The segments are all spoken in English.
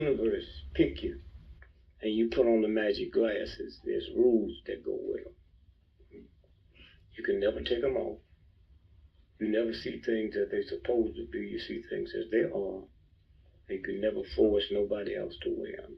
universe pick you and you put on the magic glasses, there's rules that go with them. You can never take them off. You never see things as they're supposed to be. You see things as they are. And you can never force nobody else to wear them.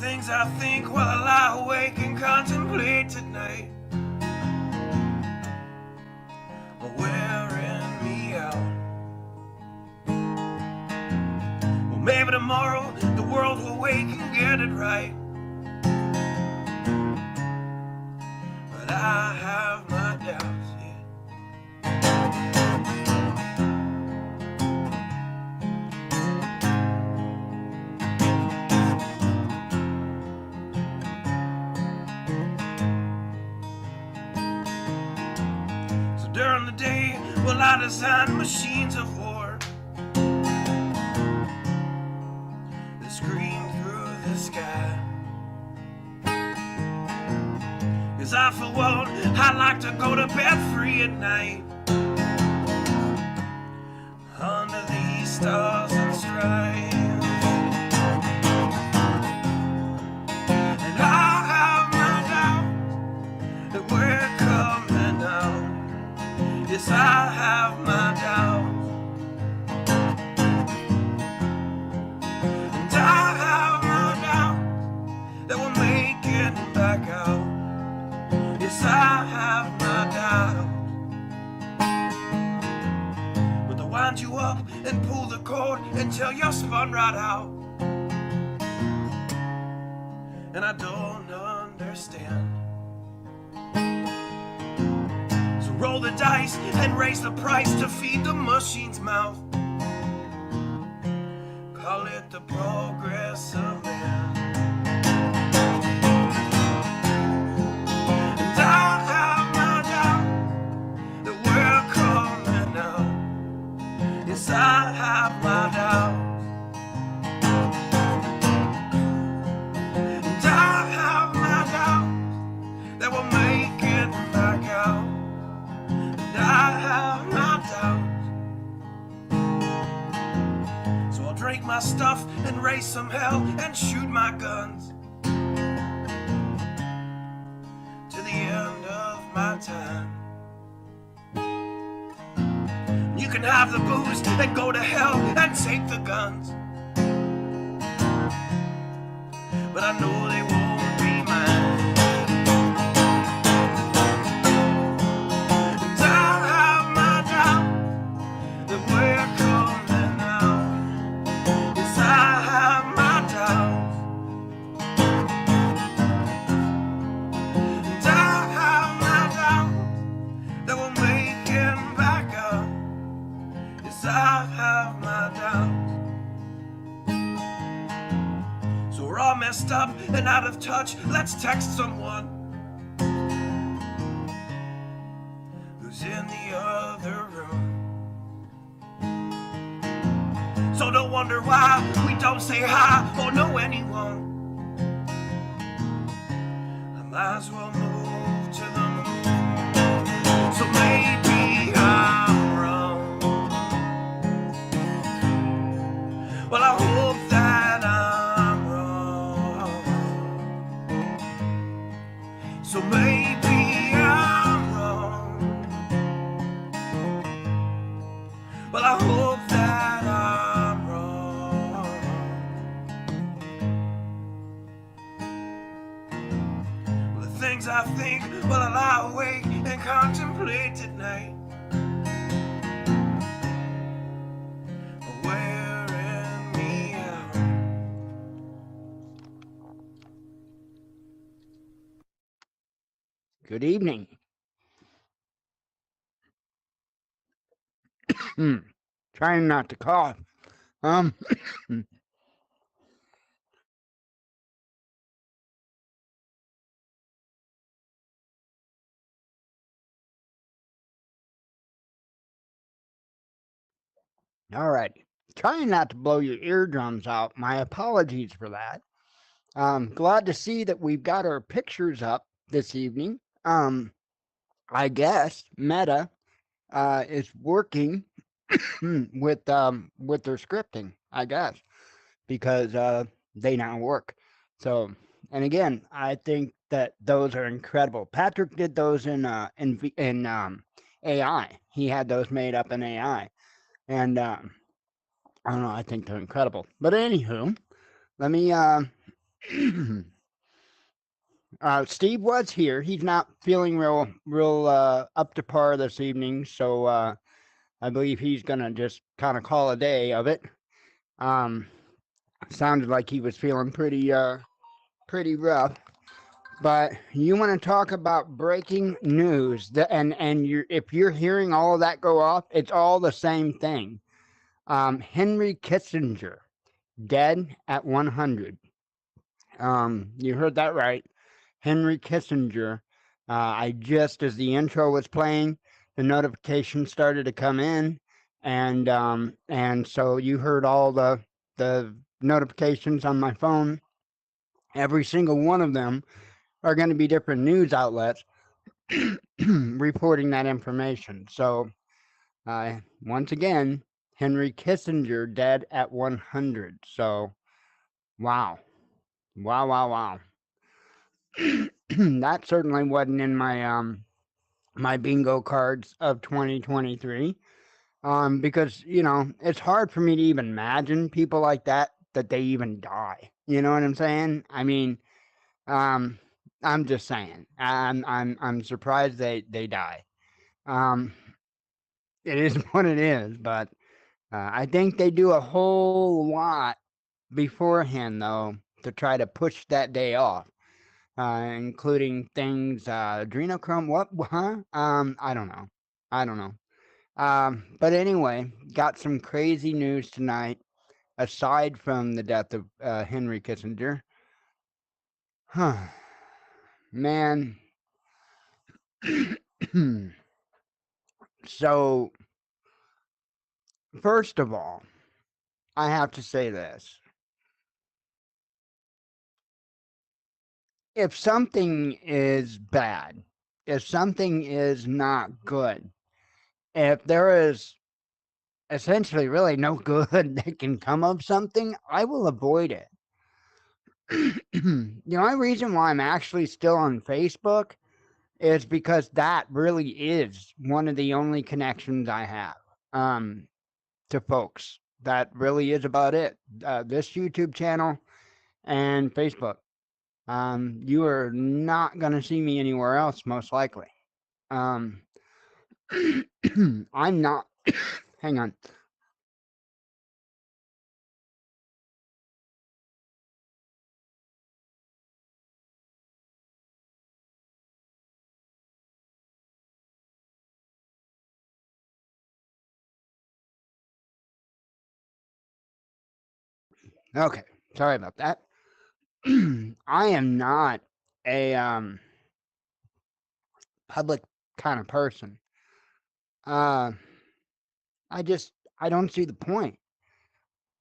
Things I think while I lie awake and contemplate tonight are wearing me out. Well, maybe tomorrow the world will wake and get it right, but I have my doubts, yeah. During the day, well, I design machines of war that scream through the sky. 'Cause I, for one, I like to go to bed free at night under these stars and stripes. And I have my doubts that we're coming out. Yes, I have my doubts, and I have my doubts that we'll make it back out. Yes, I have my doubts, but they'll wind you up and pull the cord until you're spun right out. And I don't understand. Roll the dice and raise the price to feed the machine's mouth. Call it the progress of man. And I have my doubts that we're coming out. Yes, I have my doubts. And I have my doubts that we'll make it back out. I have my doubts, so I'll drink my stuff and raise some hell and shoot my guns to the end of my time. You can have the booze and go to hell and take the guns, but I know they won't be mine. I have my doubts. So we're all messed up and out of touch. Let's text someone who's in the other room. So don't wonder why we don't say hi or know anyone. I might as well move to the moon. So maybe I'm wrong. Well, I hope that I'm wrong. So maybe I'm wrong. Well, I hope that I'm wrong. Well, the things I think while I lie awake and contemplate at night. Good evening. Trying not to cough. All right. Trying not to blow your eardrums out. My apologies for that. Glad to see that we've got our pictures up this evening. I guess Meta is working with their scripting, I guess, because they now work. So, and again, I think that those are incredible. Patrick did those in AI. He had those made up in AI, and I don't know. I think they're incredible. But anywho, let me. Steve was here. He's not feeling real up to par this evening, so I believe he's gonna just kind of call a day of it. Um, Sounded like he was feeling pretty rough. But you want to talk about breaking news, and if you're hearing all of that go off, it's all the same thing. Henry Kissinger dead at 100. You heard that right. Henry Kissinger. I just, as the intro was playing, the notifications started to come in, and so you heard all the notifications on my phone. Every single one of them are going to be different news outlets reporting that information. So, once again, Henry Kissinger dead at 100. So, wow, wow. That certainly wasn't in my bingo cards of 2023. Because it's hard for me to even imagine people like that they even die. You know what I'm saying? I mean, um, I'm just saying. I'm surprised they die. Um, it is what it is, but I think they do a whole lot beforehand though to try to push that day off. Including things, adrenochrome. What? Huh? I don't know. I don't know. But anyway, got some crazy news tonight. Aside from the death of Henry Kissinger, huh? Man. So first of all, I have to say this: if something is bad, if something is not good, if there is essentially really no good that can come of something, I will avoid it. The only reason why I'm actually still on Facebook is because that really is one of the only connections I have um, to folks. That really is about it. This YouTube channel and Facebook. You are not going to see me anywhere else, most likely. Um, I'm not. Hang on. Okay, sorry about that. I am not a public kind of person. Uh, I don't see the point.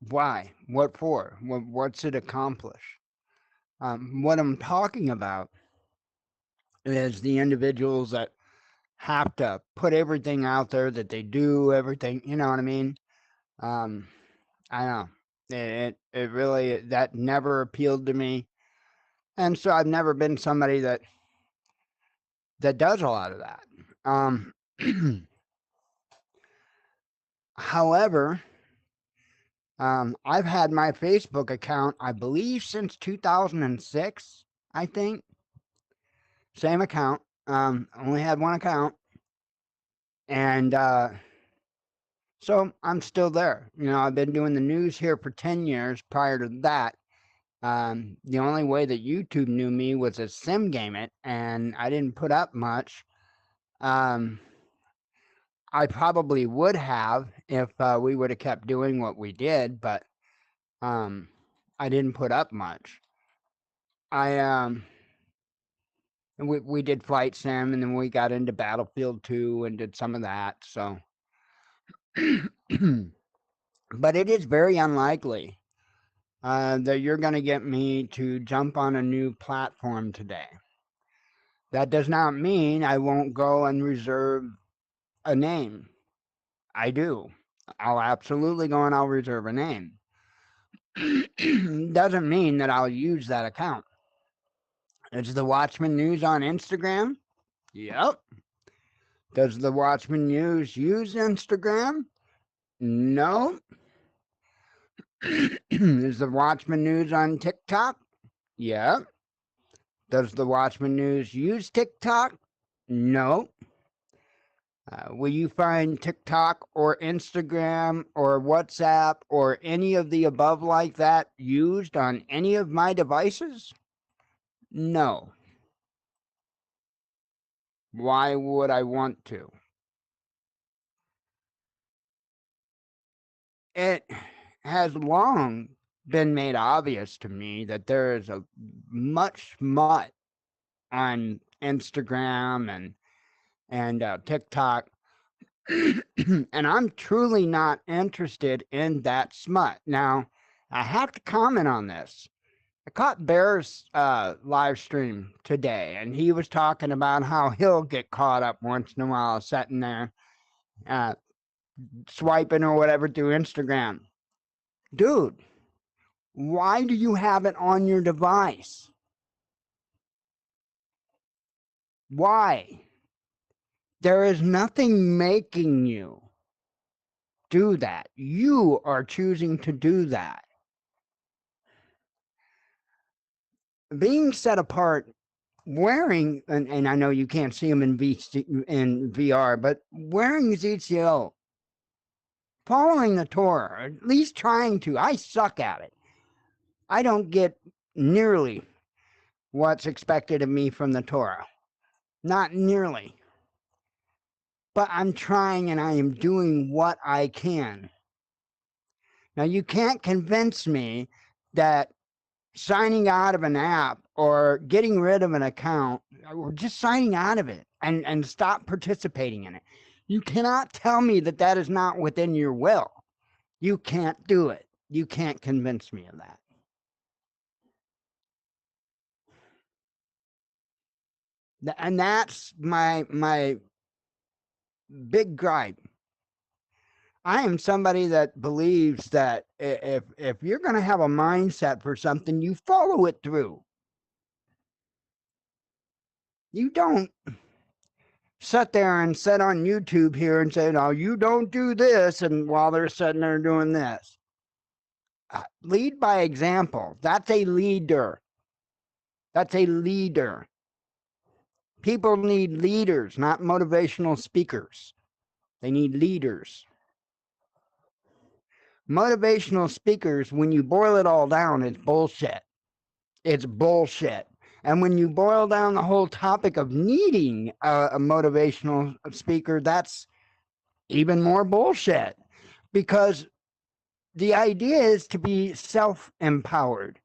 Why? What for? What's it accomplish? What I'm talking about is the individuals that have to put everything out there that they do, everything. You know what I mean? Um, I know it really that never appealed to me, and so I've never been somebody that does a lot of that. Um, However, I've had my Facebook account, I believe, since 2006. I think same account. Only had one account, and so I'm still there. I've been doing the news here for 10 years. Prior to that, the only way that YouTube knew me was to sim game it, and I didn't put up much. Um, I probably would have if we would have kept doing what we did, but um, I didn't put up much. I we did flight sim, and then we got into Battlefield 2 and did some of that. So But it is very unlikely that you're going to get me to jump on a new platform today. That does not mean I won't go and reserve a name. I do. I'll absolutely go and I'll reserve a name. Doesn't mean that I'll use that account. Is the Watchman News on Instagram? Yep. Does the Watchman News use Instagram? No. Is the Watchman News on TikTok? Yep. Does the Watchman News use TikTok? No. Will you find TikTok or Instagram or WhatsApp or any of the above like that used on any of my devices? No. Why would I want to? It has long been made obvious to me that there is a much smut on Instagram and TikTok, and I'm truly not interested in that smut. Now, I have to comment on this. I caught Bear's live stream today, and he was talking about how he'll get caught up once in a while sitting there uh, swiping or whatever through Instagram. Dude, why do you have it on your device? Why? There is nothing making you do that. You are choosing to do that. Being set apart, wearing, and I know you can't see them in VR, but wearing ZCO, following the Torah, or at least trying to. I suck at it. I don't get nearly what's expected of me from the Torah. Not nearly. But I'm trying and I am doing what I can. Now, you can't convince me that signing out of an app or getting rid of an account or just signing out of it and stop participating in it. You cannot tell me that that is not within your will. You can't do it. You can't convince me of that. And that's my big gripe. I am somebody that believes that if you're going to have a mindset for something, you follow it through. You don't sit there and sit on YouTube here and say, "No, you don't do this," and while they're sitting there doing this. Lead by example. That's a leader. That's a leader. People need leaders, not motivational speakers. They need leaders. Motivational speakers, when you boil it all down, it's bullshit. It's bullshit. And when you boil down the whole topic of needing a motivational speaker, that's even more bullshit. Because the idea is to be self-empowered.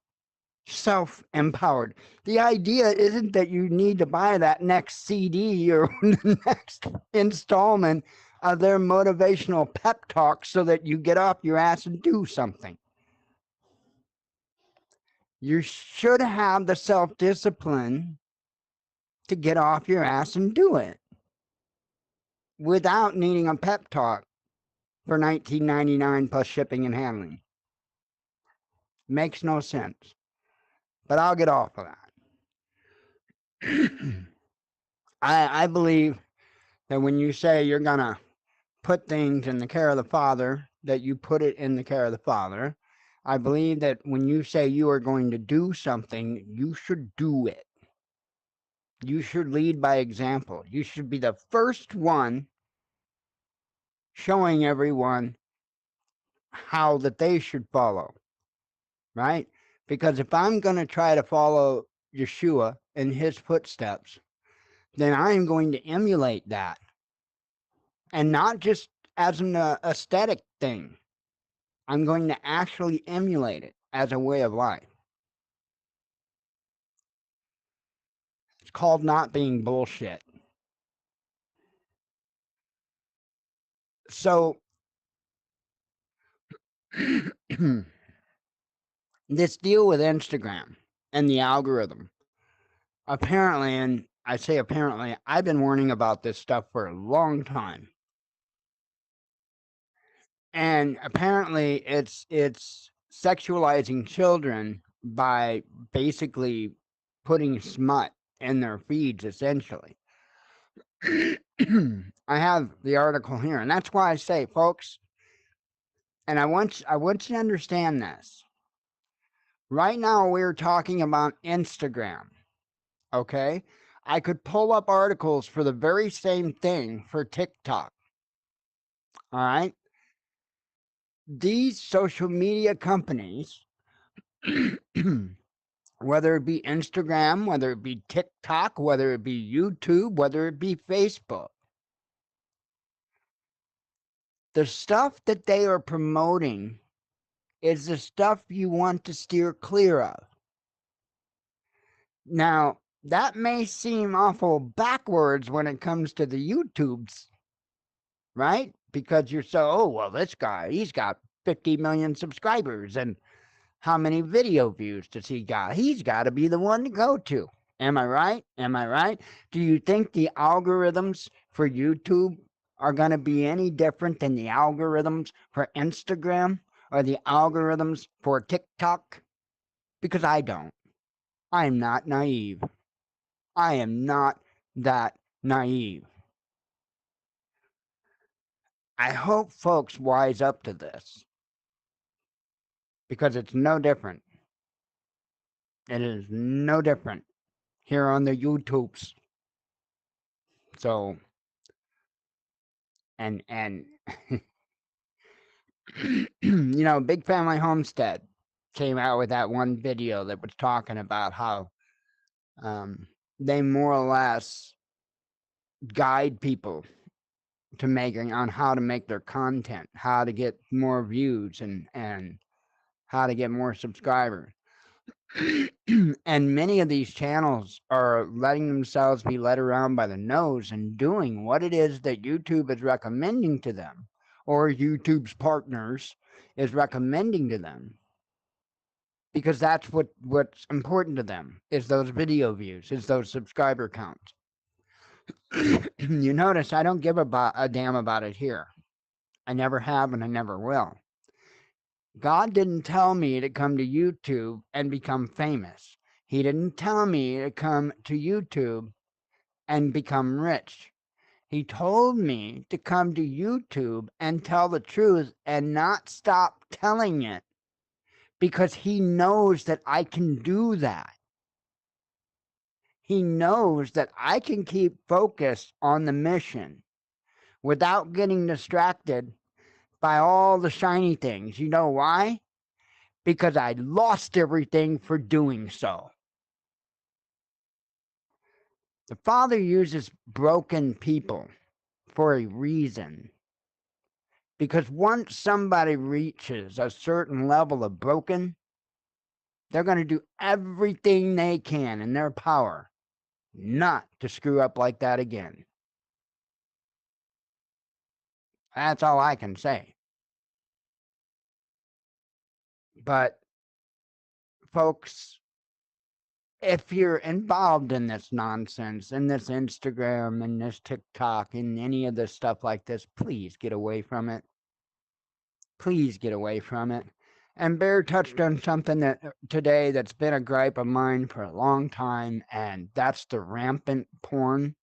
Self-empowered. The idea isn't that you need to buy that next CD or the next installment of their motivational pep talk so that you get off your ass and do something. You should have the self-discipline to get off your ass and do it without needing a pep talk for $19.99 plus shipping and handling. Makes no sense. But I'll get off of that. I believe that when you say you're going to put things in the care of the Father, that you put it in the care of the Father. I believe that when you say you are going to do something, you should do it. You should lead by example. You should be the first one showing everyone how that they should follow, right? Because if I'm going to try to follow Yeshua in his footsteps, then I'm going to emulate that. And not just as an aesthetic thing. I'm going to actually emulate it as a way of life. It's called not being bullshit. So This deal with Instagram and the algorithm. Apparently, and I say apparently, I've been warning about this stuff for a long time. And apparently it's sexualizing children by basically putting smut in their feeds essentially. I have the article here, and that's why I say, folks, and I want you to understand this. Right now we're talking about Instagram, okay? I could pull up articles for the very same thing for TikTok. All right? These social media companies whether it be Instagram, whether it be TikTok, whether it be YouTube, whether it be Facebook. The stuff that they are promoting is the stuff you want to steer clear of. Now, that may seem awful backwards when it comes to the YouTubes, right? Because you're so, oh, well, this guy, he's got 50 million subscribers, and how many video views does he got? He's got to be the one to go to. Am I right? Am I right? Do you think the algorithms for YouTube are going to be any different than the algorithms for Instagram or the algorithms for TikTok? Because I don't. I am not naive. I am not that naive. I hope folks wise up to this because it's no different. It is no different here on the YouTubes. So, and Big Family Homestead came out with that one video that was talking about how they more or less guide people to making on how to make their content, how to get more views, and how to get more subscribers. And many of these channels are letting themselves be led around by the nose and doing what it is that YouTube is recommending to them, or YouTube's partners is recommending to them, because that's what's important to them, is those video views, is those subscriber counts. You notice I don't give a damn about it here. I never have, and I never will. God didn't tell me to come to YouTube and become famous. He didn't tell me to come to YouTube and become rich. He told me to come to YouTube and tell the truth and not stop telling it, because he knows that I can do that. He knows that I can keep focused on the mission without getting distracted by all the shiny things. You know why? Because I lost everything for doing so. The Father uses broken people for a reason. Because once somebody reaches a certain level of broken, they're going to do everything they can in their power not to screw up like that again. That's all I can say. But, folks, if you're involved in this nonsense, in this Instagram, in this TikTok, in any of this stuff like this, please get away from it. Please get away from it. And Bear touched on something that today that's been a gripe of mine for a long time, and that's the rampant porn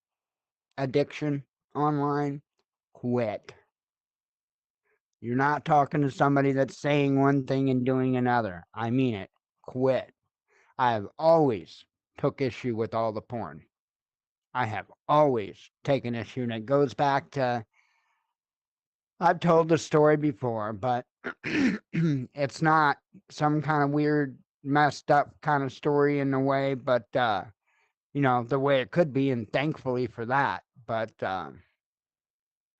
addiction online. Quit. You're not talking to somebody that's saying one thing and doing another. I mean it. Quit. I have always took issue with all the porn. I have always taken issue, and it goes back to, I've told the story before, but it's not some kind of weird, messed up kind of story in a way, but, the way it could be, and thankfully for that. But I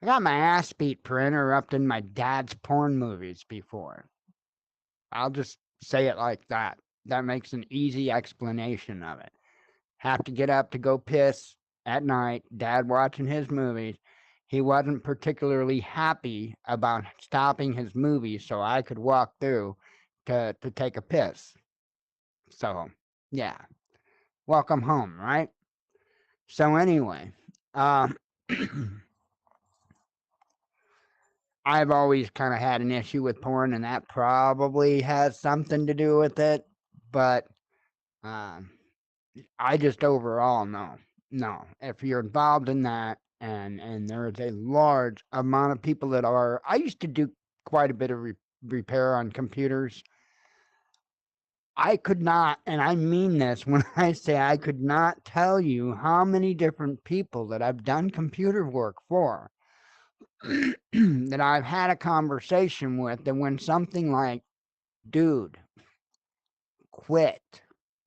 got my ass beat for interrupting my dad's porn movies before. I'll just say it like that. That makes an easy explanation of it. Have to get up to go piss at night, dad watching his movies. he wasn't particularly happy about stopping his movie so I could walk through to take a piss. So, yeah, welcome home, right? So, anyway, um, I've always kind of had an issue with porn, and that probably has something to do with it. But um, I just overall no. If you're involved in that, and there is a large amount of people that are, I used to do quite a bit of repair on computers. I could not, and I mean this when I say I could not tell you how many different people that I've done computer work for that I've had a conversation with, that when something like, dude, quit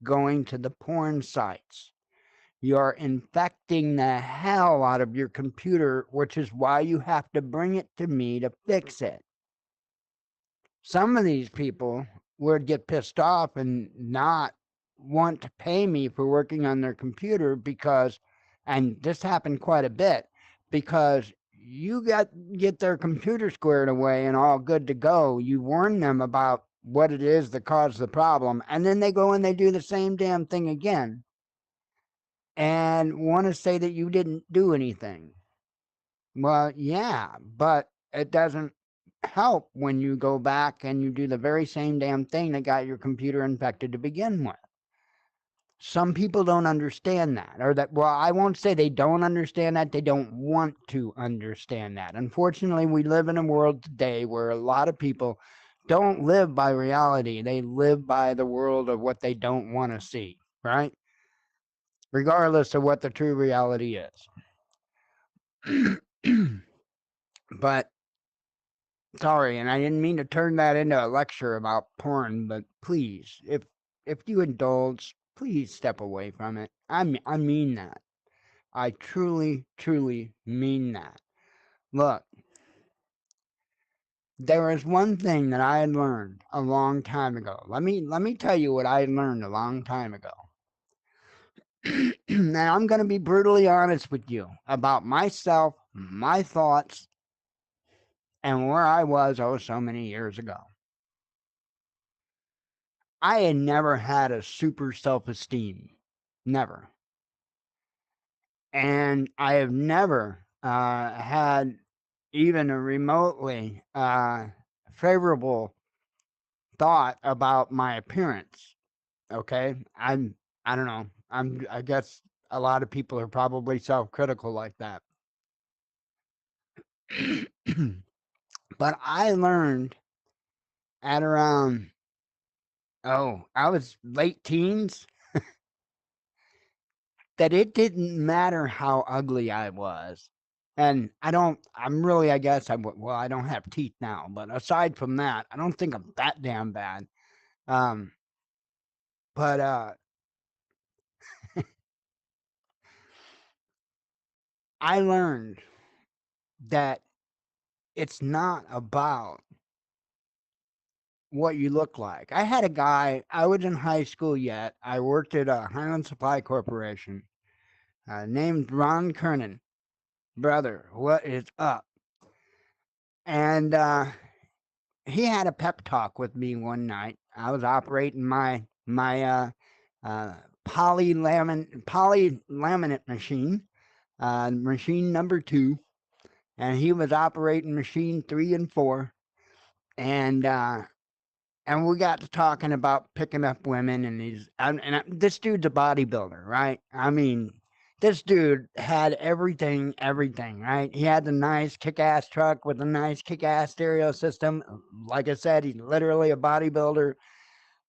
going to the porn sites. You're infecting the hell out of your computer, which is why you have to bring it to me to fix it. Some of these people would get pissed off and not want to pay me for working on their computer because, and this happened quite a bit, because you get their computer squared away and all good to go. You warn them about what it is that caused the problem, and then they go and they do the same damn thing again and want to say that you didn't do anything. Well, yeah, but it doesn't help when you go back and you do the very same damn thing that got your computer infected to begin with. Some people don't understand that, or that, well, I won't say they don't understand that, they don't want to understand that. Unfortunately, we live in a world today where a lot of people don't live by reality, they live by the world of what they don't want to see, right? Regardless of what the true reality is. But sorry, and I didn't mean to turn that into a lecture about porn, but please, if you indulge, please step away from it. I mean that. I truly, truly mean that. Look, there is one thing that I learned a long time ago. Let me tell you what I learned a long time ago. Now I'm going to be brutally honest with you about myself, my thoughts, and where I was so many years ago. I had never had a super self-esteem. Never. And I have never had even a remotely favorable thought about my appearance. Okay. I don't know. I guess a lot of people are probably self-critical like that. But I learned at around, I was late teens, that it didn't matter how ugly I was. And I'm really, I guess, well, I don't have teeth now, but aside from that, I don't think I'm that damn bad. Um, but I learned that it's not about what you look like. I had a guy, I was in high school yet. I worked at a Highland Supply Corporation, named Ron Kernan. Brother, what is up? And he had a pep talk with me one night. I was operating my poly laminate machine, machine number 2, and he was operating machine 3 and 4, and we got to talking about picking up women, and this dude's a bodybuilder, right? I mean, this dude had everything, right? He had the nice kick-ass truck with a nice kick-ass stereo system. Like I said, he's literally a bodybuilder.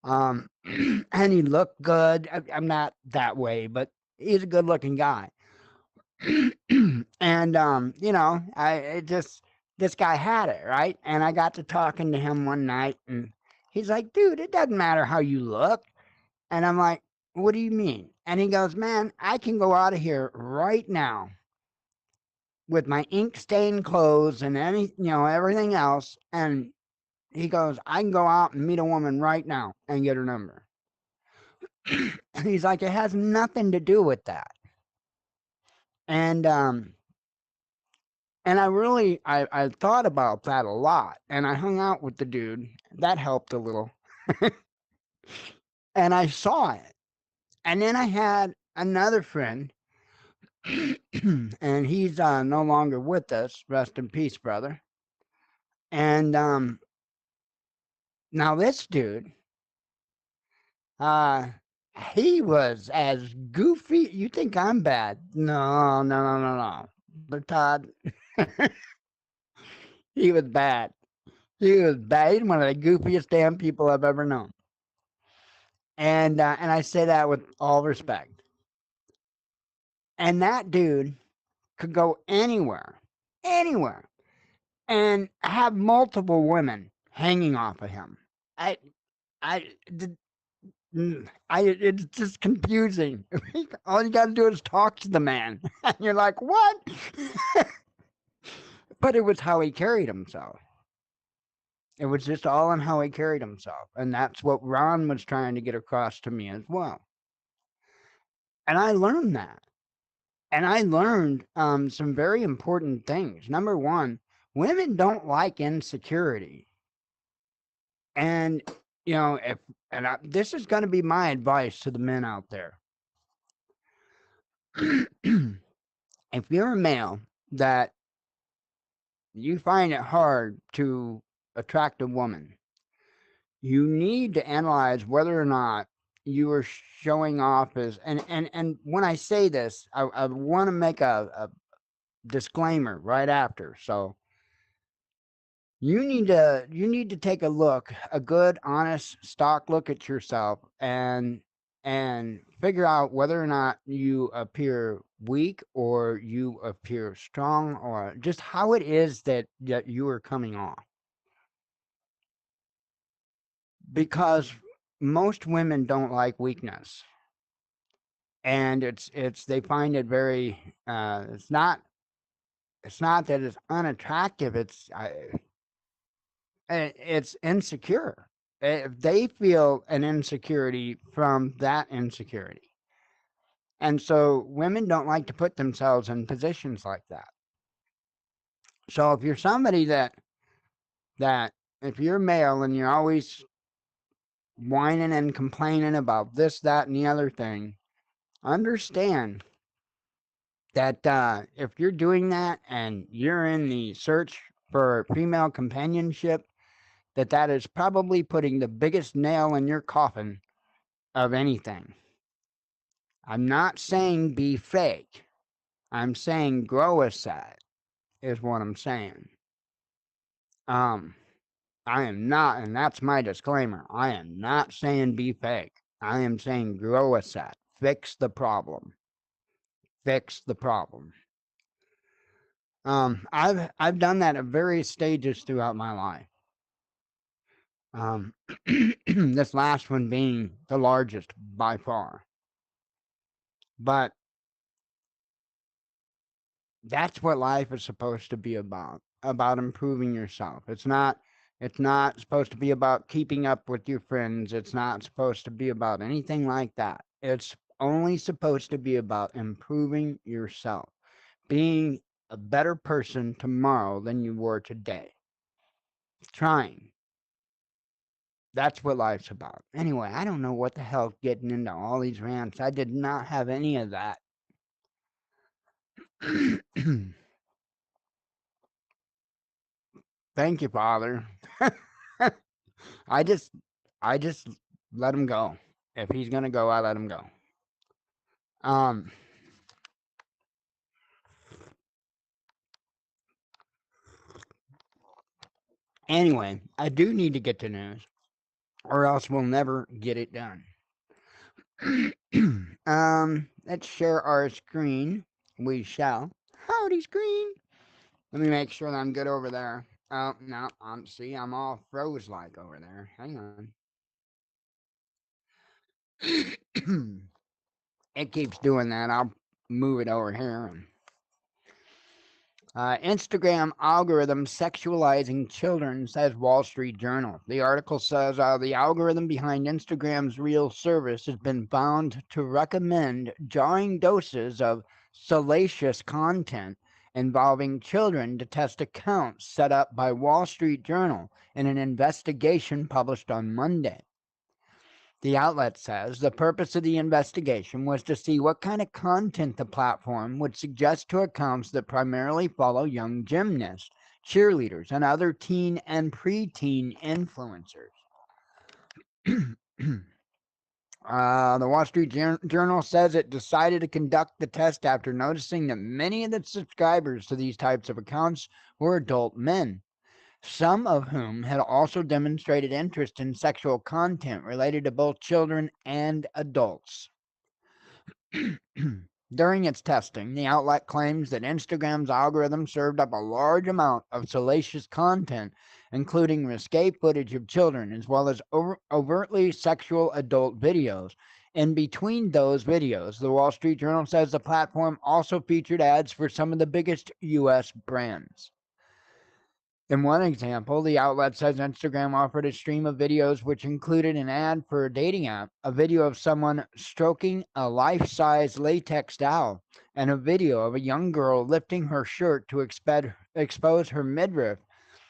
And he looked good. I'm not that way, but he's a good-looking guy. And this guy had it, right? And I got to talking to him one night, and he's like, dude, it doesn't matter how you look. And I'm like, what do you mean? And he goes, man, I can go out of here right now with my ink stained clothes and everything else. And he goes, I can go out and meet a woman right now and get her number. And he's like, it has nothing to do with that. And And I thought about that a lot. And I hung out with the dude. That helped a little. And I saw it. And then I had another friend, and he's no longer with us. Rest in peace, brother. And now this dude, uh, he was as goofy. You think I'm bad? No, no, no, no, no. But Todd, he was bad. He was bad. He's one of the goofiest damn people I've ever known. And I say that with all respect. And that dude could go anywhere, anywhere, and have multiple women hanging off of him. I, I, it's just confusing. All you got to do is talk to the man, and you're like, what? But it was how he carried himself. It was just all on how he carried himself, and that's what Ron was trying to get across to me as well. And I learned that. And I learned some very important things. Number one, women don't like insecurity. And, you know, this is going to be my advice to the men out there. If you're a male that you find it hard to attract a woman, you need to analyze whether or not you are showing off as, and when I say this, I want to make a disclaimer right after. So you need to take a good, honest, stock look at yourself and figure out whether or not you appear weak or you appear strong or just how it is that you are coming off. Because most women don't like weakness. And it's they find it very it's not that it's unattractive, it's insecure. They feel an insecurity from that insecurity. And so women don't like to put themselves in positions like that. So if you're somebody that if you're male and you're always whining and complaining about this, that, and the other thing, understand that if you're doing that and you're in the search for female companionship, that is probably putting the biggest nail in your coffin of anything. I'm not saying be fake. I'm saying grow a set is what I'm saying. Um, I am not, and that's my disclaimer. I am not saying be fake. I am saying grow a set. Fix the problem. Fix the problem. I've done that at various stages throughout my life. Um, this last one being the largest by far. But that's what life is supposed to be about improving yourself. It's not supposed to be about keeping up with your friends. It's not supposed to be about anything like that. It's only supposed to be about improving yourself, being a better person tomorrow than you were today. Trying. That's what life's about. Anyway, I don't know what the hell getting into all these rants. I did not have any of that. Thank you, Father. I just I just let him go. If he's gonna go, I let him go. Um anyway, I do need to get to news, or else we'll never get it done. Let's share our screen. We shall. Howdy screen. Let me make sure that I'm good over there. Oh no, see, I'm all froze like over there. Hang on. It keeps doing that. I'll move it over here. Instagram algorithm sexualizing children, says Wall Street Journal. The article says the algorithm behind Instagram's Reel service has been found to recommend jarring doses of salacious content involving children to test accounts set up by Wall Street Journal in an investigation published on Monday. The outlet says the purpose of the investigation was to see what kind of content the platform would suggest to accounts that primarily follow young gymnasts, cheerleaders, and other teen and preteen influencers. The Wall Street Journal says it decided to conduct the test after noticing that many of the subscribers to these types of accounts were adult men, some of whom had also demonstrated interest in sexual content related to both children and adults. During its testing, the outlet claims that Instagram's algorithm served up a large amount of salacious content, including risque footage of children, as well as overtly sexual adult videos. In between those videos, the Wall Street Journal says the platform also featured ads for some of the biggest U.S. brands. In one example, the outlet says Instagram offered a stream of videos which included an ad for a dating app, a video of someone stroking a life-size latex doll, and a video of a young girl lifting her shirt to expose her midriff.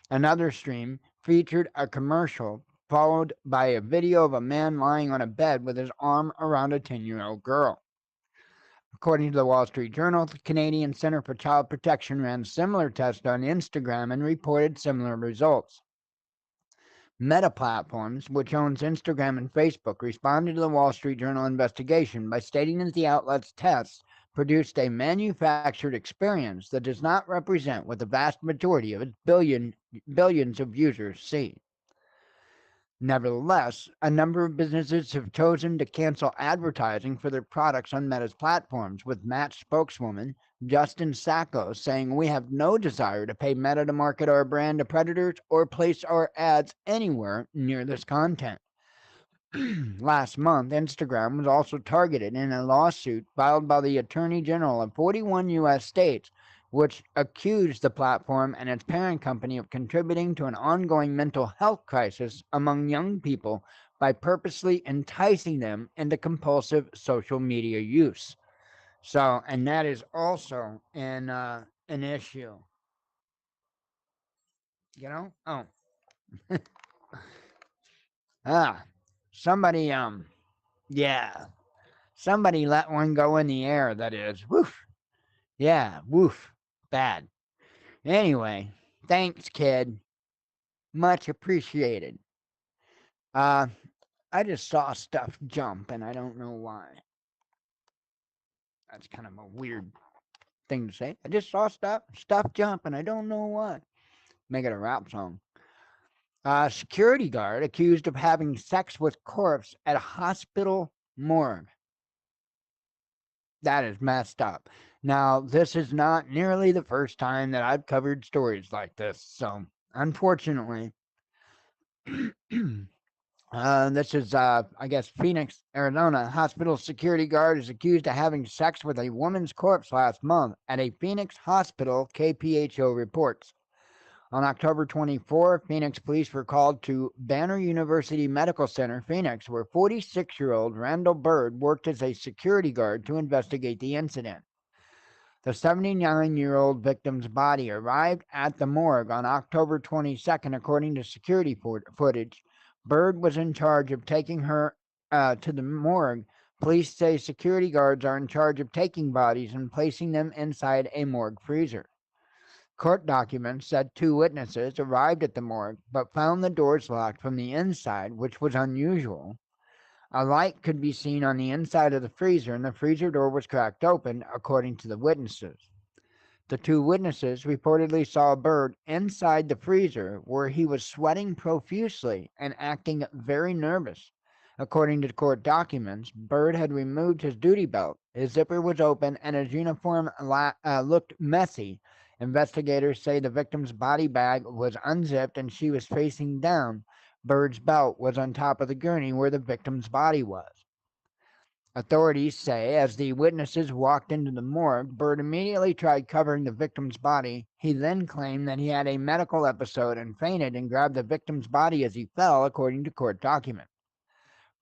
Another stream featured a commercial, followed by a video of a man lying on a bed with his arm around a 10-year-old girl. According to the Wall Street Journal, the Canadian Centre for Child Protection ran similar tests on Instagram and reported similar results. Meta Platforms, which owns Instagram and Facebook, responded to the Wall Street Journal investigation by stating that the outlet's tests produced a manufactured experience that does not represent what the vast majority of its billions of users see. Nevertheless, a number of businesses have chosen to cancel advertising for their products on Meta's platforms, with Match spokeswoman Justin Sacco saying, "We have no desire to pay Meta to market our brand to predators or place our ads anywhere near this content." Last month, Instagram was also targeted in a lawsuit filed by the Attorney General of 41 U.S. states, which accused the platform and its parent company of contributing to an ongoing mental health crisis among young people by purposely enticing them into compulsive social media use. So, and that is also an issue. You know? Oh. Somebody, yeah. Somebody let one go in the air, that is. Woof. Yeah, woof. Bad. Anyway, thanks, kid. Much appreciated. I just saw stuff jump, and I don't know why. That's kind of a weird thing to say. I just saw stuff jump, and I don't know why. Make it a rap song. Security guard accused of having sex with corpse at a hospital morgue. That is messed up. Now, this is not nearly the first time that I've covered stories like this, so unfortunately, this is, I guess, Phoenix, Arizona. Hospital security guard is accused of having sex with a woman's corpse last month at a Phoenix hospital, KPHO reports. On October 24, Phoenix police were called to Banner University Medical Center, Phoenix, where 46-year-old Randall Bird worked as a security guard to investigate the incident. The 79-year-old victim's body arrived at the morgue on October 22nd, according to security footage. Bird was in charge of taking her to the morgue. Police say security guards are in charge of taking bodies and placing them inside a morgue freezer. Court documents said 2 witnesses arrived at the morgue but found the doors locked from the inside, which was unusual. A light could be seen on the inside of the freezer, and the freezer door was cracked open, according to the witnesses. The 2 witnesses reportedly saw Bird inside the freezer, where he was sweating profusely and acting very nervous. According to court documents, Bird had removed his duty belt, his zipper was open, and his uniform looked messy. Investigators say the victim's body bag was unzipped and she was facing down. Bird's belt was on top of the gurney where the victim's body was. Authorities say as the witnesses walked into the morgue, Bird immediately tried covering the victim's body. He then claimed that he had a medical episode and fainted and grabbed the victim's body as he fell, according to court documents.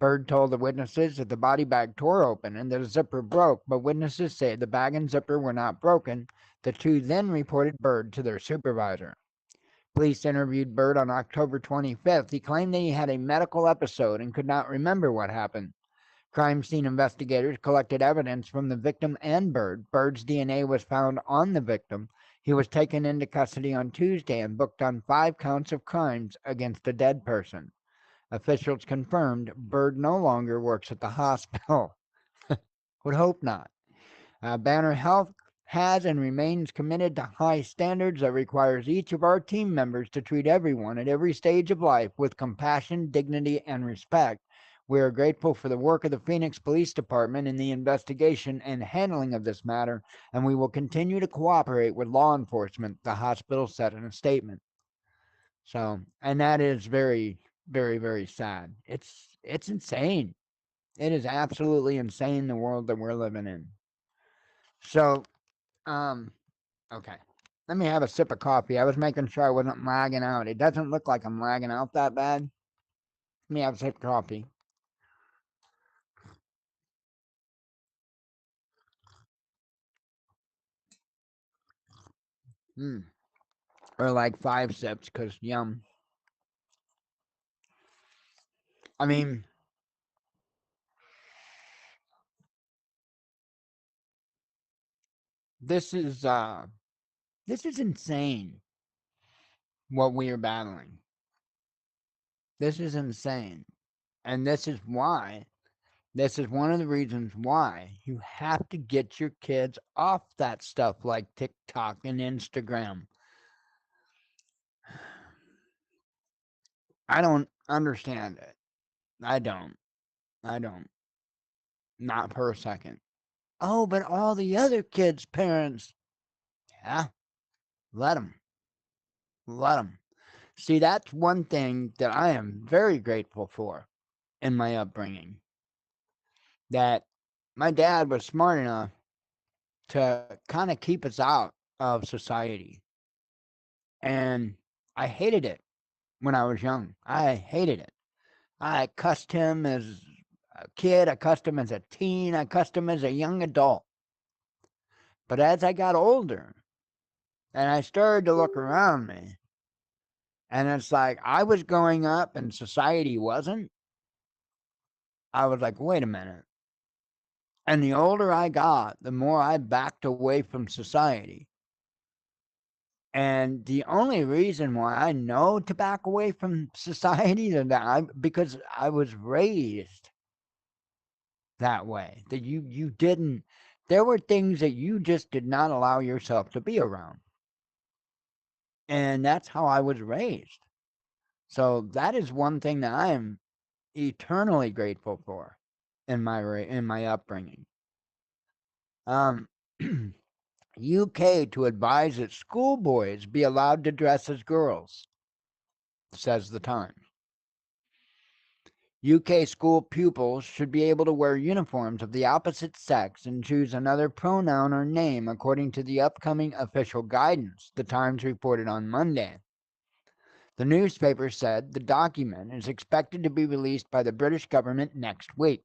Bird told the witnesses that the body bag tore open and the zipper broke, but witnesses say the bag and zipper were not broken. The two then reported Bird to their supervisor. Police interviewed Bird on October 25th. He claimed that he had a medical episode and could not remember what happened. Crime scene investigators collected evidence from the victim and Bird. Bird's DNA was found on the victim. He was taken into custody on Tuesday and booked on 5 counts of crimes against a dead person. Officials confirmed Bird no longer works at the hospital. Would hope not. Banner Health has and remains committed to high standards that requires each of our team members to treat everyone at every stage of life with compassion, dignity, and respect. We are grateful for the work of the Phoenix Police Department in the investigation and handling of this matter, and we will continue to cooperate with law enforcement, the hospital said in a statement. So, and that is very, very, very sad. It's insane. It is absolutely insane, the world that we're living in. So, okay. Let me have a sip of coffee. I was making sure I wasn't lagging out. It doesn't look like I'm lagging out that bad. Let me have a sip of coffee. Or like 5 sips, because yum. I mean, this is insane what we are battling. This is insane. And this is why, this is one of the reasons why you have to get your kids off that stuff like TikTok and Instagram. I don't understand it. I don't. I don't. Not for a second. Oh, but all the other kids' parents. Yeah, let them. Let them. See, that's one thing that I am very grateful for in my upbringing. That my dad was smart enough to kind of keep us out of society. And I hated it when I was young. I hated it. I cussed him as a kid. I cussed him as a teen. I cussed him as a young adult. But as I got older and I started to look around me, and it's like I was growing up and society wasn't, I was like, wait a minute. And the older I got, the more I backed away from society. And the only reason why I know to back away from society because I was raised that way. That you didn't, there were things that you just did not allow yourself to be around. And that's how I was raised. So that is one thing that I am eternally grateful for in my upbringing. UK to advise that schoolboys be allowed to dress as girls, says the Times. UK school pupils should be able to wear uniforms of the opposite sex and choose another pronoun or name according to the upcoming official guidance, the Times reported on Monday. The newspaper said the document is expected to be released by the British government next week.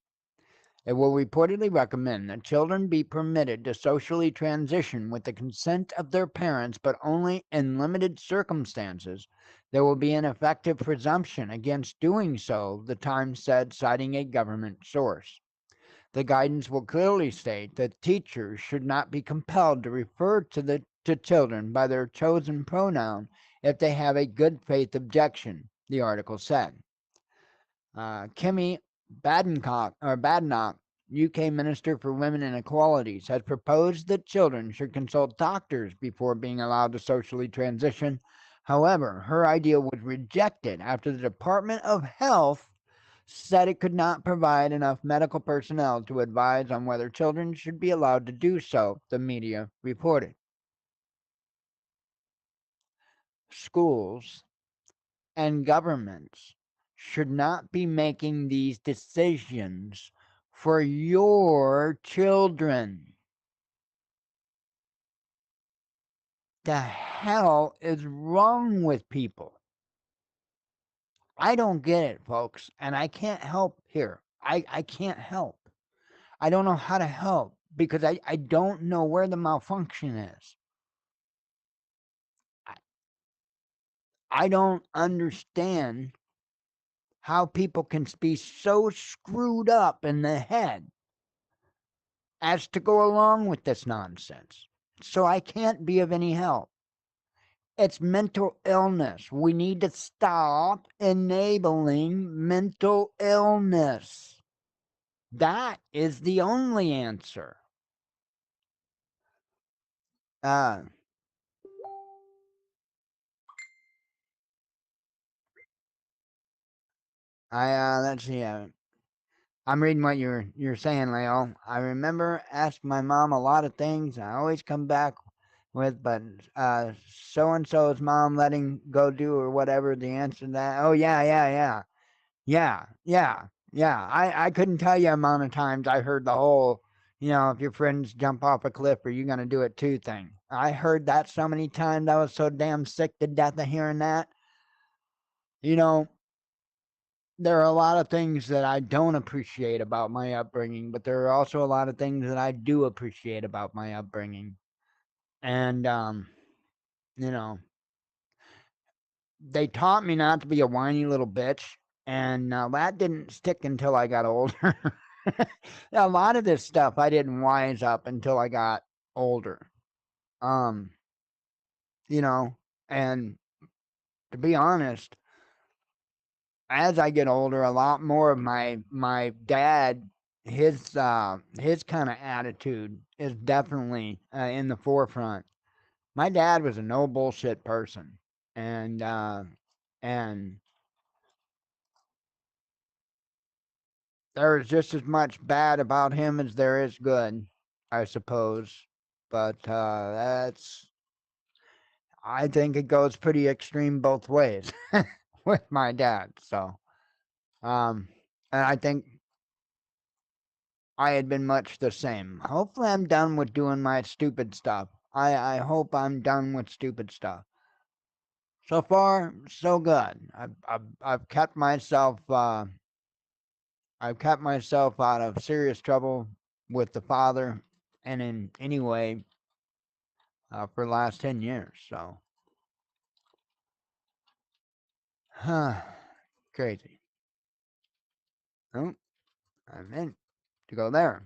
It will reportedly recommend that children be permitted to socially transition with the consent of their parents, but only in limited circumstances. There will be an effective presumption against doing so, the Times said, citing a government source. The guidance will clearly state that teachers should not be compelled to refer to children by their chosen pronoun if they have a good faith objection, the article said. Kimmy Badenoch, UK Minister for Women and Equalities, has proposed that children should consult doctors before being allowed to socially transition. However, her idea was rejected after the Department of Health said it could not provide enough medical personnel to advise on whether children should be allowed to do so, the media reported. Schools and governments should not be making these decisions for your children. The hell is wrong with people? I don't get it, folks, and I can't help here. I can't help. I don't know how to help because I don't know where the malfunction is. I, I don't understand how people can be so screwed up in the head as to go along with this nonsense. So I can't be of any help. It's mental illness. We need to stop enabling mental illness. That is the only answer. Uh, let's see. I'm reading what you're saying, Leo. I remember asking my mom a lot of things. I always come back with, but so and so's mom letting go do or whatever. The answer to that. Oh yeah. I couldn't tell you the amount of times I heard the whole, if your friends jump off a cliff, are you gonna do it too thing. I heard that so many times. I was so damn sick to death of hearing that. You know, there are a lot of things that I don't appreciate about my upbringing, but there are also a lot of things that I do appreciate about my upbringing. And you know, they taught me not to be a whiny little bitch, and that didn't stick until I got older. A lot of this stuff I didn't wise up until I got older. Um, you know, and to be honest, as I get older, a lot more of my dad, his kind of attitude is definitely in the forefront. My dad was a no bullshit person, and and there's just as much bad about him as there is good, I suppose. But I think it goes pretty extreme both ways with my dad. So, and I think I had been much the same. Hopefully, I'm done with doing my stupid stuff. I hope I'm done with stupid stuff. So far, so good. I've kept myself out of serious trouble with the Father, and in any way for the last 10 years. So, crazy. Oh, I meant to go there.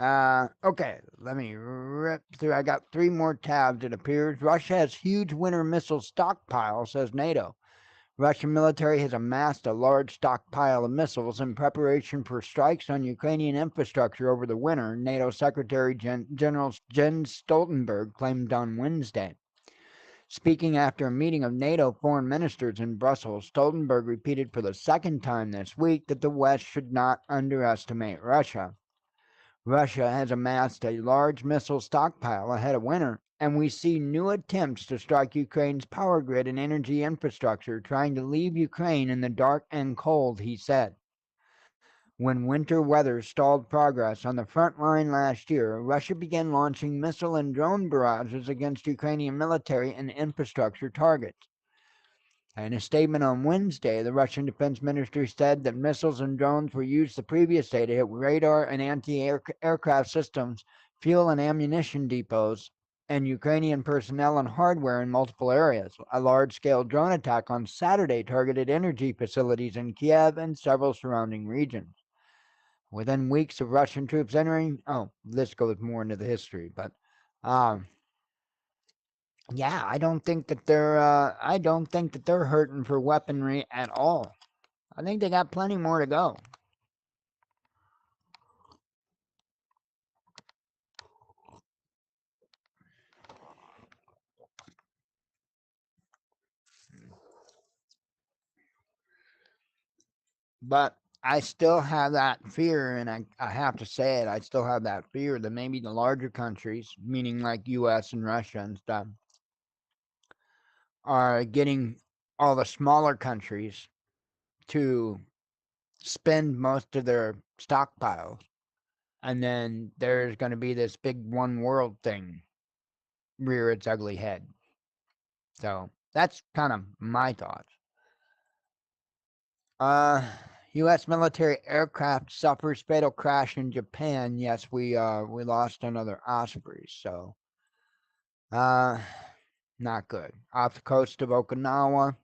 Okay, let me rip through. I got three more tabs, it appears. Russia has huge winter missile stockpile, says NATO. Russian military has amassed a large stockpile of missiles in preparation for strikes on Ukrainian infrastructure over the winter, NATO Secretary General Jens Stoltenberg claimed on Wednesday. Speaking after a meeting of NATO foreign ministers in Brussels, Stoltenberg repeated for the second time this week that the West should not underestimate Russia. Russia has amassed a large missile stockpile ahead of winter, and we see new attempts to strike Ukraine's power grid and energy infrastructure, trying to leave Ukraine in the dark and cold, he said. When winter weather stalled progress on the front line last year, Russia began launching missile and drone barrages against Ukrainian military and infrastructure targets. In a statement on Wednesday, the Russian Defense Ministry said that missiles and drones were used the previous day to hit radar and anti-aircraft systems, fuel and ammunition depots, and Ukrainian personnel and hardware in multiple areas. A large-scale drone attack on Saturday targeted energy facilities in Kiev and several surrounding regions. Within weeks of Russian troops entering, this goes more into the history, but yeah, I don't think that they're hurting for weaponry at all. I think they got plenty more to go. But I still have that fear, and I have to say it, I still have that fear that maybe the larger countries, meaning like US and Russia and stuff, are getting all the smaller countries to spend most of their stockpiles. And then there's going to be this big one world thing rear its ugly head. So that's kind of my thoughts. Uh, U.S. military aircraft suffers fatal crash in Japan. Yes, we lost another Osprey, so uh, not good. Off the coast of Okinawa,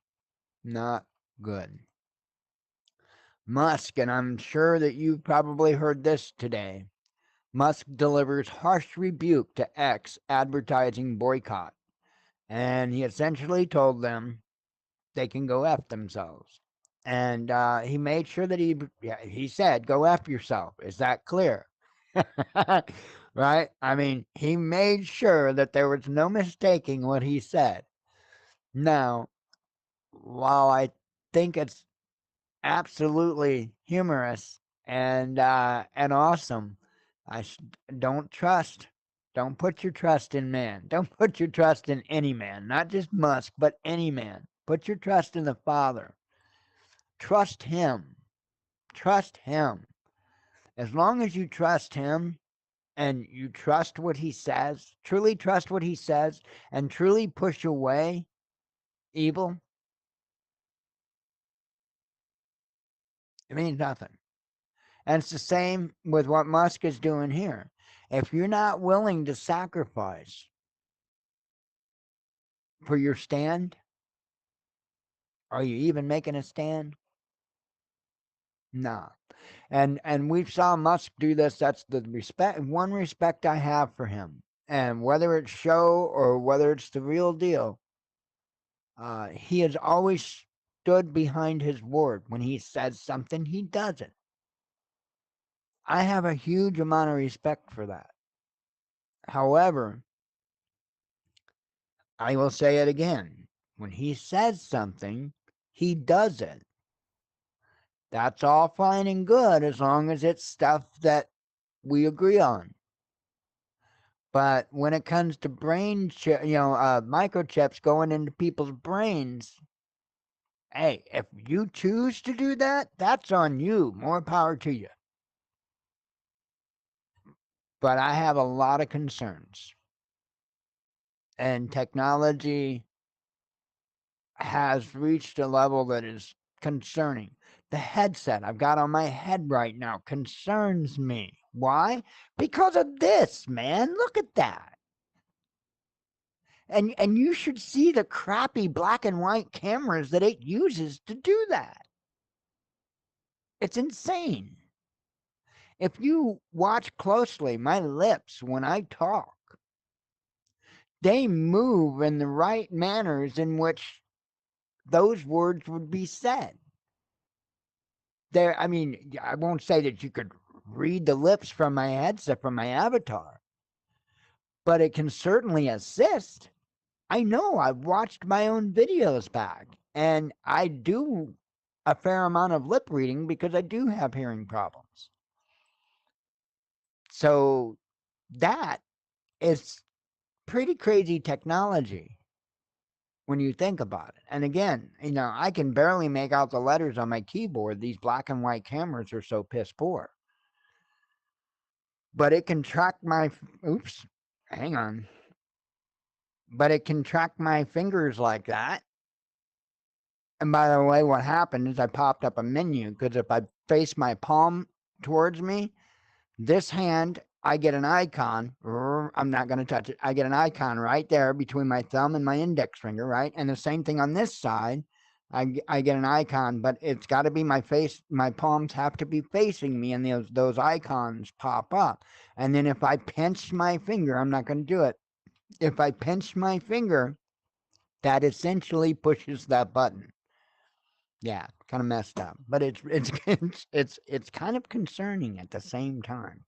not good. Musk, and I'm sure that you've probably heard this today. Musk delivers harsh rebuke to X advertising boycott, and he essentially told them they can go F themselves. And he made sure that he said, go F yourself. Is that clear? Right? I mean, he made sure that there was no mistaking what he said. Now, while I think it's absolutely humorous and awesome, don't trust. Don't put your trust in man. Don't put your trust in any man, not just Musk, but any man. Put your trust in the Father. Trust him. Trust him. As long as you trust him and you trust what he says, truly trust what he says, and truly push away evil, it means nothing. And it's the same with what Musk is doing here. If you're not willing to sacrifice for your stand, are you even making a stand? No. And we saw Musk do this. That's the one respect I have for him. And whether it's show or whether it's the real deal, he has always stood behind his word. When he says something, he does it. I have a huge amount of respect for that. However, I will say it again. When he says something, he does it. That's all fine and good as long as it's stuff that we agree on. But when it comes to microchips going into people's brains, hey, if you choose to do that, that's on you. More power to you. But I have a lot of concerns. And technology has reached a level that is concerning. The headset I've got on my head right now concerns me. Why? Because of this, man. Look at that. And you should see the crappy black and white cameras that it uses to do that. It's insane. If you watch closely my lips when I talk, they move in the right manners in which those words would be said. I mean, I won't say that you could read the lips from my headset, from my avatar, but it can certainly assist. I know I've watched my own videos back, and I do a fair amount of lip reading because I do have hearing problems. So that is pretty crazy technology when you think about it. And again, I can barely make out the letters on my keyboard. These black and white cameras are so piss poor. But it can track my, oops, hang on. But it can track my fingers like that. And by the way, what happened is I popped up a menu because if I face my palm towards me, this hand, I get an icon. I'm not going to touch it. I get an icon right there between my thumb and my index finger, right? And the same thing on this side. I get an icon, but it's got to be my face. My palms have to be facing me, and those icons pop up. And then if I pinch my finger, I'm not going to do it. If I pinch my finger, that essentially pushes that button. Yeah, kind of messed up, but it's kind of concerning at the same time.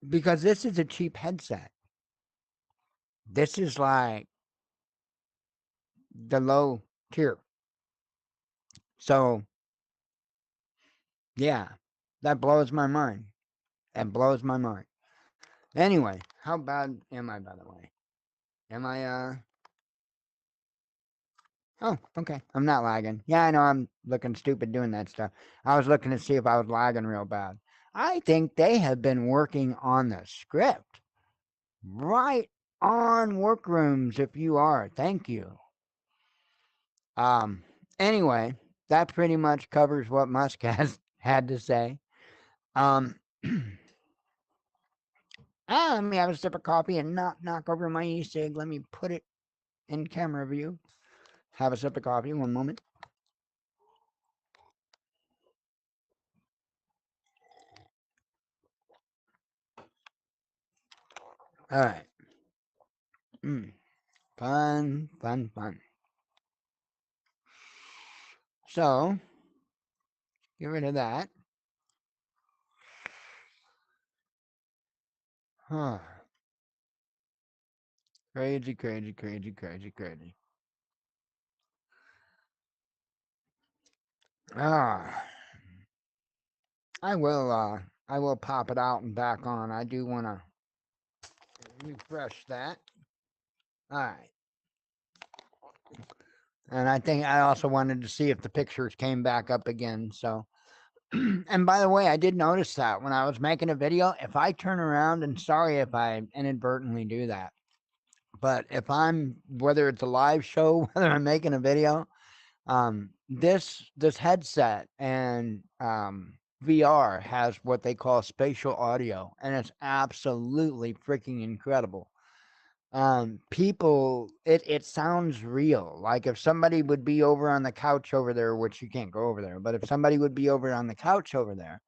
Because this is a cheap headset. This is like the low tier. So, yeah, that blows my mind. That blows my mind. Anyway, how bad am I, by the way? Am I, oh, okay. I'm not lagging. Yeah, I know I'm looking stupid doing that stuff. I was looking to see if I was lagging real bad. I think they have been working on the script. Right on Workrooms, if you are. Thank you. Anyway, that pretty much covers what Musk has had to say. Let me have a sip of coffee and not knock over my e-cig. Let me put it in camera view. Have a sip of coffee. One moment. All right. Fun, fun, fun. So, get rid of that. Huh. Crazy, crazy, crazy, crazy, crazy. Ah, I will pop it out and back on. I do want to refresh that. All right. And I think I also wanted to see if the pictures came back up again. So, and by the way, I did notice that when I was making a video, if I turn around, and sorry if I inadvertently do that, but if I'm, whether it's a live show, whether I'm making a video, this headset and VR has what they call spatial audio, and it's absolutely freaking incredible. People, it sounds real. Like if somebody would be over on the couch over there, which you can't go over there, but if somebody would be over on the couch over there,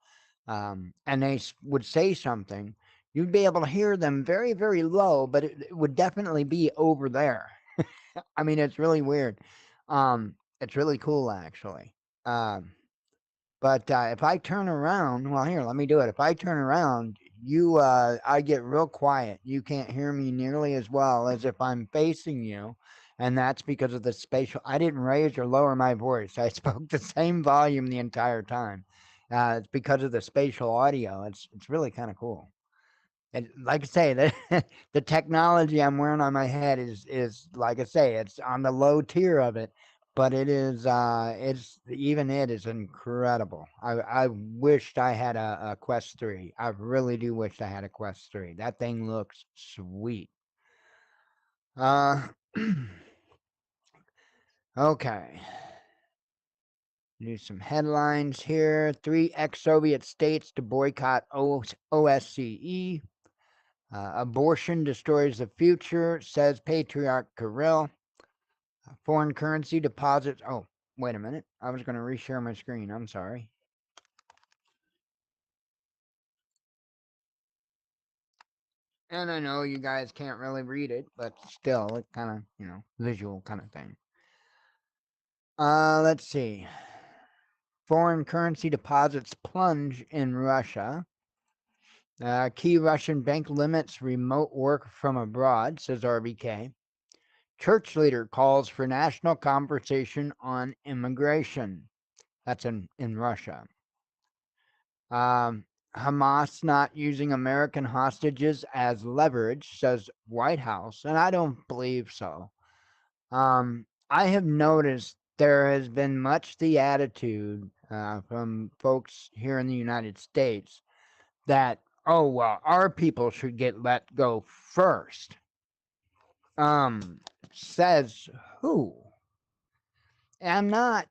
and they would say something, you'd be able to hear them very, very low, but it would definitely be over there. I mean, it's really weird. It's really cool, actually. Um, but if I turn around, well, here, let me do it. If I turn around, I get real quiet. You can't hear me nearly as well as if I'm facing you. And that's because of the spatial. I didn't raise or lower my voice. I spoke the same volume the entire time. It's because of the spatial audio. It's really kind of cool. And like I say, the technology I'm wearing on my head is like I say, it's on the low tier of it, but it's even it is incredible. I wished I had a Quest 3. I really do wish I had a Quest 3. That thing looks sweet. Uh okay. Do some headlines here. 3 ex-Soviet states to boycott OSCE. Abortion destroys the future, says Patriarch Kirill. Foreign currency deposits. Oh, wait a minute. I was going to reshare my screen. I'm sorry. And I know you guys can't really read it, but still, it kind of, visual kind of thing. Let's see. Foreign currency deposits plunge in Russia. Key Russian bank limits remote work from abroad, says RBK. Church leader calls for national conversation on immigration. That's in Russia. Hamas not using American hostages as leverage, says White House, and I don't believe so. I have noticed there has been much the attitude from folks here in the United States that, oh, well, our people should get let go first. Says who? And I'm not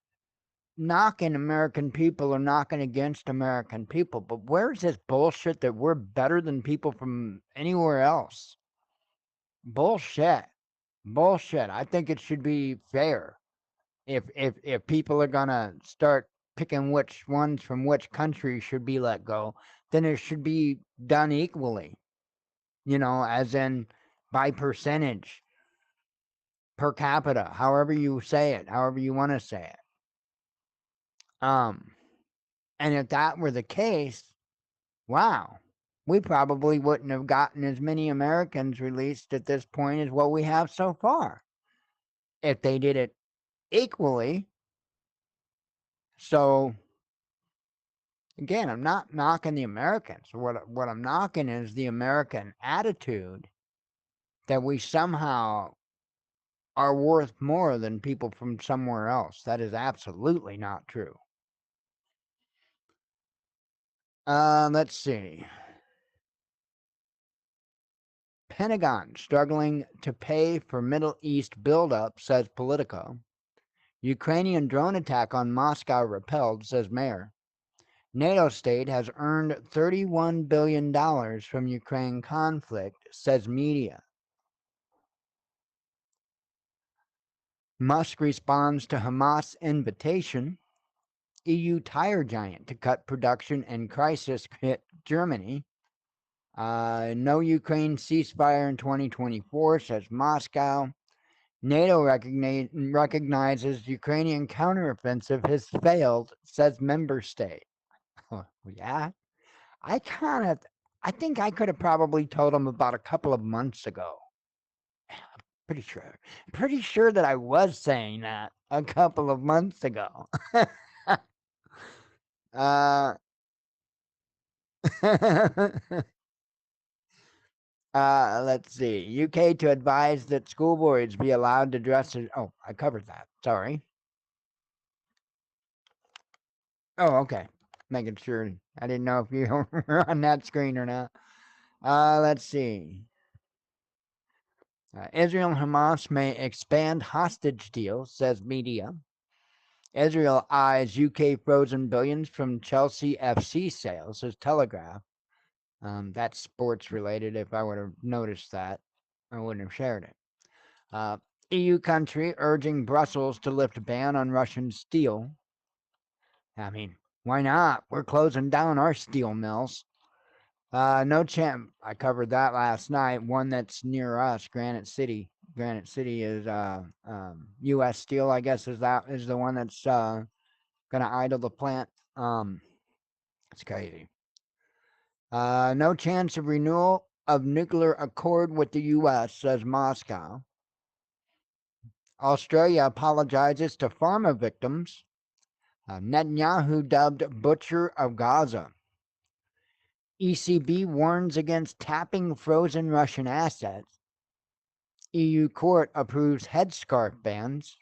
knocking American people or knocking against American people, but where's this bullshit that we're better than people from anywhere else? Bullshit. Bullshit. I think it should be fair. If people are gonna start picking which ones from which country should be let go, then it should be done equally. As in by percentage, per capita, however you say it, however you want to say it. And if that were the case, wow, we probably wouldn't have gotten as many Americans released at this point as what we have so far if they did it equally. So again, I'm not knocking the Americans. What I'm knocking is the American attitude that we somehow are worth more than people from somewhere else. That is absolutely not true. Let's see. Pentagon struggling to pay for Middle East buildup, says Politico. Ukrainian drone attack on Moscow repelled, says mayor. NATO state has earned $31 billion from Ukraine conflict, says media. Musk responds to Hamas invitation. EU tire giant to cut production and crisis hit Germany. No Ukraine ceasefire in 2024, says Moscow. NATO recognizes Ukrainian counteroffensive has failed, says member state. Oh, yeah, I kind of, I think I could have probably told them about a couple of months ago. Pretty sure that I was saying that a couple of months ago. uh, let's see. UK to advise that school boards be allowed to dress as. Oh, I covered that. Sorry. Oh, okay. Making sure. I didn't know if you were on that screen or not. Let's see. Israel and Hamas may expand hostage deal, says media. Israel eyes UK frozen billions from Chelsea FC sales, says Telegraph. That's sports related. If I would have noticed that, I wouldn't have shared it. EU country urging Brussels to lift ban on Russian steel. I mean, why not? We're closing down our steel mills. No chance. I covered that last night. One that's near us, Granite City. Granite City is U.S. Steel, I guess, is the one that's gonna idle the plant. It's crazy. No chance of renewal of nuclear accord with the U.S., says Moscow. Australia apologizes to pharma victims. Netanyahu dubbed Butcher of Gaza. ECB warns against tapping frozen Russian assets. EU court approves headscarf bans.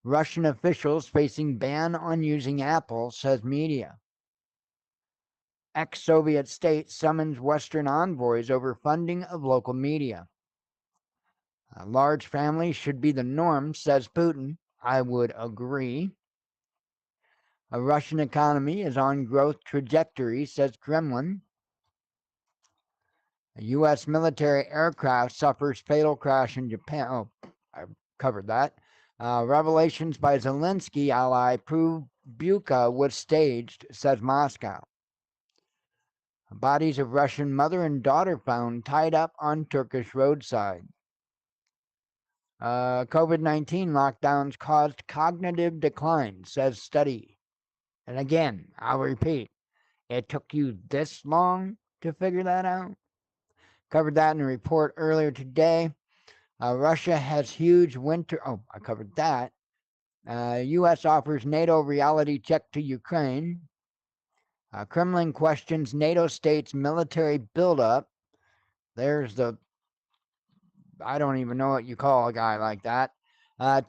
Russian officials facing ban on using Apple, says media. Ex-Soviet state summons Western envoys over funding of local media. Large families should be the norm, says Putin. I would agree. A Russian economy is on growth trajectory, says Kremlin. A U.S. military aircraft suffers fatal crash in Japan. Oh, I covered that. Revelations by Zelensky ally prove Bucha was staged, says Moscow. Bodies of Russian mother and daughter found tied up on Turkish roadside. COVID-19 lockdowns caused cognitive decline, says study. And again, I'll repeat, it took you this long to figure that out? Covered that in a report earlier today. Russia has huge winter. Oh, I covered that. U.S. offers NATO reality check to Ukraine. Kremlin questions NATO states' military buildup. There's the. I don't even know what you call a guy like that.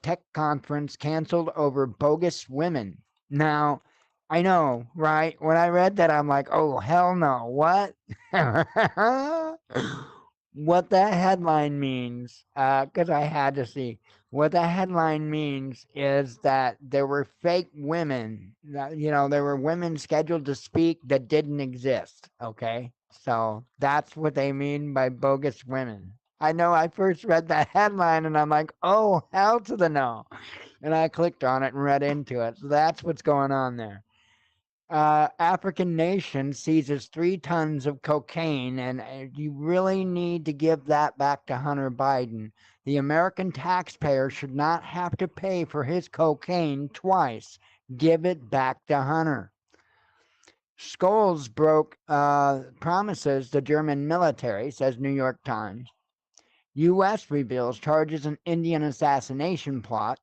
Tech conference canceled over bogus women. Now, I know, right? When I read that, I'm like, oh, hell no. What? What that headline means, because I had to see. What that headline means is that there were fake women. There were women scheduled to speak that didn't exist, okay? So that's what they mean by bogus women. I know I first read that headline and I'm like, oh, hell to the no. And I clicked on it and read into it. So that's what's going on there. African nation seizes 3 tons of cocaine, and you really need to give that back to Hunter Biden. The American taxpayer should not have to pay for his cocaine twice. Give it back to Hunter. Scholes broke promises to German military, says New York Times. U.S. reveals charges in Indian assassination plot.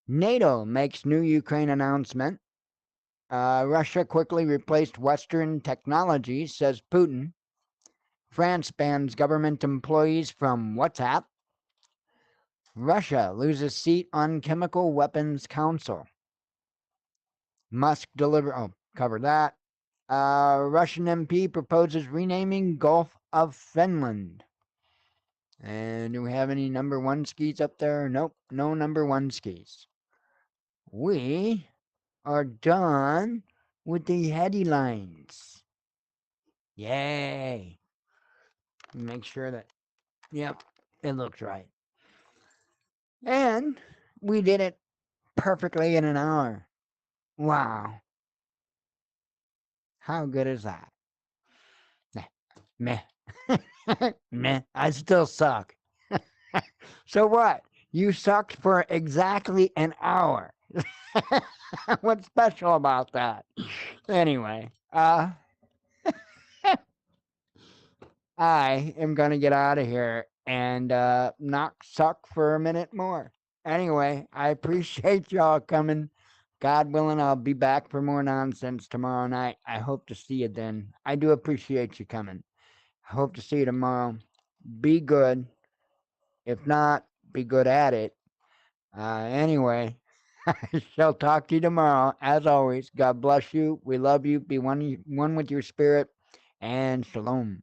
NATO makes new Ukraine announcement. Russia quickly replaced Western technology, says Putin. France bans government employees from WhatsApp. Russia loses seat on Chemical Weapons Council. Musk cover that. Russian MP proposes renaming Gulf of Finland. And Do we have any number one skis up there? Nope, no number one skis. We are done with the headlines. Yay! Make sure that, yep, it looks right. And we did it perfectly in an hour. Wow. How good is that? Meh. Meh. I still suck. So what? You sucked for exactly an hour. What's special about that? Anyway, I am going to get out of here and not suck for a minute more. Anyway, I appreciate y'all coming. God willing, I'll be back for more nonsense tomorrow night. I hope to see you then. I do appreciate you coming. I hope to see you tomorrow. Be good. If not, be good at it. Anyway, I shall talk to you tomorrow. As always, God bless you. We love you. Be one with your spirit. And shalom.